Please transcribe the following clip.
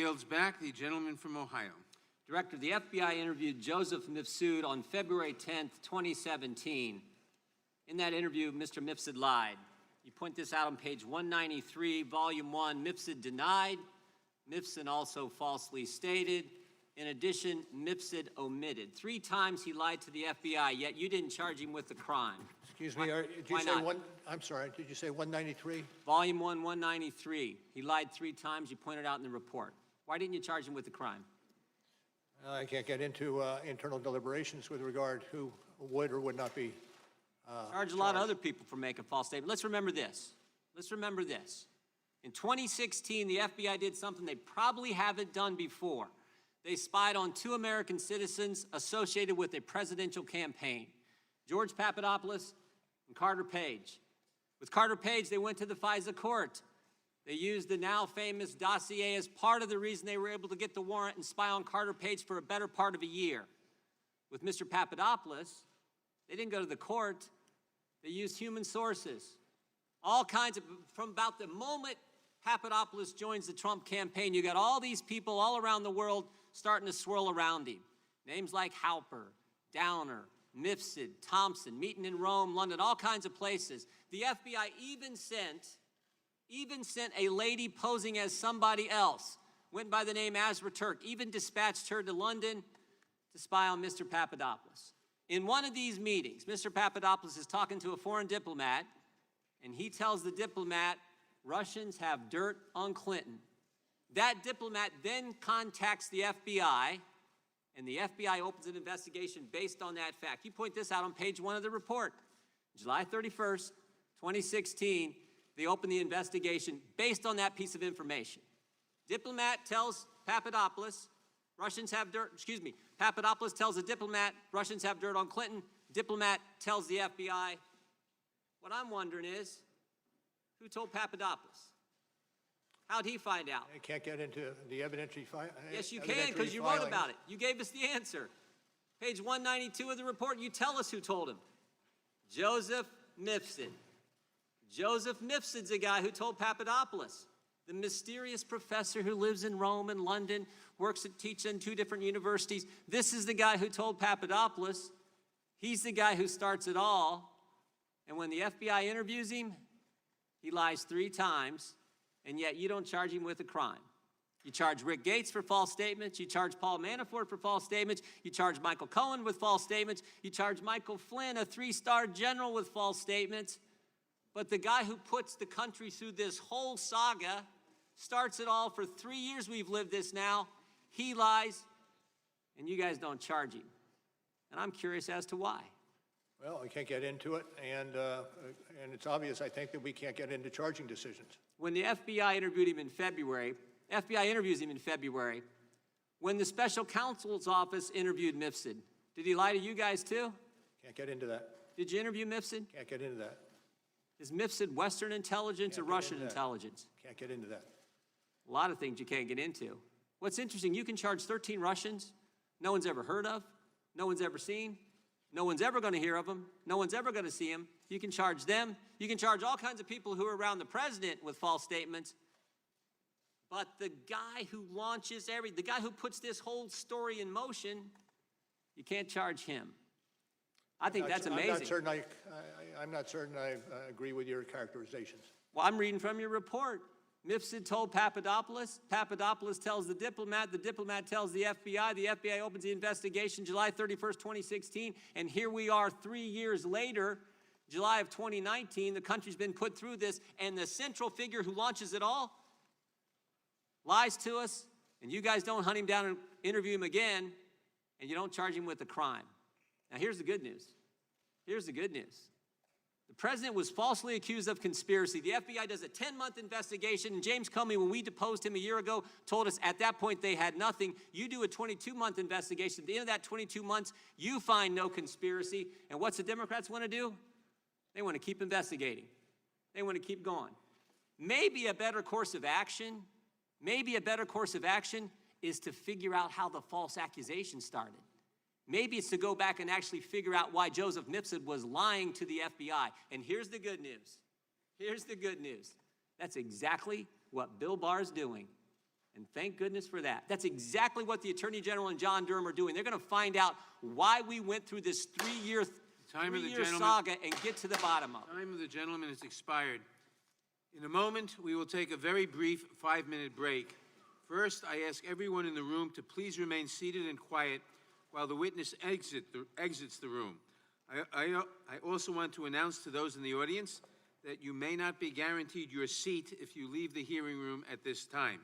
yields back. The gentleman from Ohio. Director, the FBI interviewed Joseph Mifsud on February 10th, 2017. In that interview, Mr. Mifsud lied. You point this out on page 193, volume 1. Mifsud denied. Mifsud also falsely stated. In addition, Mifsud omitted. 3 times he lied to the FBI, yet you didn't charge him with the crime. Excuse me, did you say one? I'm sorry, did you say 193? Volume 1, 193. He lied 3 times. You pointed out in the report. Why didn't you charge him with the crime? I can't get into internal deliberations with regard who would or would not be charge a lot of other people for making false statements. Let's remember this. Let's remember this. In 2016, the FBI did something they probably haven't done before. They spied on 2 American citizens associated with a presidential campaign, George Papadopoulos and Carter Page. With Carter Page, they went to the FISA court. They used the now famous dossier as part of the reason they were able to get the warrant and spy on Carter Page for a better part of a year. With Mr. Papadopoulos, they didn't go to the court. They used human sources. All kinds of, from about the moment Papadopoulos joins the Trump campaign, you got all these people all around the world starting to swirl around him. Names like Halper, Downer, Mifsud, Thompson, meeting in Rome, London, all kinds of places. The FBI even sent a lady posing as somebody else, went by the name Azra Turk, even dispatched her to London to spy on Mr. Papadopoulos. In one of these meetings, Mr. Papadopoulos is talking to a foreign diplomat, and he tells the diplomat, Russians have dirt on Clinton. That diplomat then contacts the FBI, and the FBI opens an investigation based on that fact. You point this out on page 1 of the report. July 31st, 2016, they open the investigation based on that piece of information. Diplomat tells Papadopoulos, Papadopoulos tells the diplomat, Russians have dirt on Clinton. Diplomat tells the FBI. What I'm wondering is, who told Papadopoulos? How'd he find out? I can't get into the evidentiary file. Yes, you can, because you wrote about it. You gave us the answer. Page 192 of the report, you tell us who told him. Joseph Mifsud. Joseph Mifsud's a guy who told Papadopoulos, the mysterious professor who lives in Rome and London, teaches in 2 different universities. This is the guy who told Papadopoulos. He's the guy who starts it all. And when the FBI interviews him, he lies 3 times. And yet you don't charge him with a crime. You charge Rick Gates for false statements. You charge Paul Manafort for false statements. You charge Michael Cohen with false statements. You charge Michael Flynn, a 3-star general, with false statements. But the guy who puts the country through this whole saga, starts it all for 3 years we've lived this now, he lies, and you guys don't charge him. And I'm curious as to why. Well, we can't get into it, and it's obvious, I think, that we can't get into charging decisions. When the FBI interviewed him in February, FBI interviews him in February, when the special counsel's office interviewed Mifsud, did he lie to you guys too? Can't get into that. Did you interview Mifsud? Can't get into that. Is Mifsud Western intelligence or Russian intelligence? Can't get into that. A lot of things you can't get into. What's interesting, you can charge 13 Russians no one's ever heard of, no one's ever seen, no one's ever going to hear of them, no one's ever going to see them. You can charge them. You can charge all kinds of people who are around the president with false statements. But the guy who launches the guy who puts this whole story in motion, you can't charge him. I think that's amazing. I'm not certain I agree with your characterizations. Well, I'm reading from your report. Mifsud told Papadopoulos. Papadopoulos tells the diplomat tells the FBI opens the investigation July 31st, 2016, and here we are 3 years later, July of 2019, the country's been put through this, and the central figure who launches it all lies to us, and you guys don't hunt him down and interview him again, and you don't charge him with a crime. Now here's the good news. Here's the good news. The president was falsely accused of conspiracy. The FBI does a 10-month investigation, and James Comey, when we deposed him a year ago, told us at that point they had nothing. You do a 22-month investigation. At the end of that 22 months, you find no conspiracy. And what's the Democrats want to do? They want to keep investigating. They want to keep going. Maybe a better course of action is to figure out how the false accusation started. Maybe it's to go back and actually figure out why Joseph Mifsud was lying to the FBI. And here's the good news. Here's the good news. That's exactly what Bill Barr's doing. And thank goodness for that. That's exactly what the Attorney General and John Durham are doing. They're going to find out why we went through this three-year saga and get to the bottom of it. Time of the gentleman has expired. In a moment, we will take a very brief 5-minute break. First, I ask everyone in the room to please remain seated and quiet while the witness exits the room. I also want to announce to those in the audience that you may not be guaranteed your seat if you leave the hearing room at this time.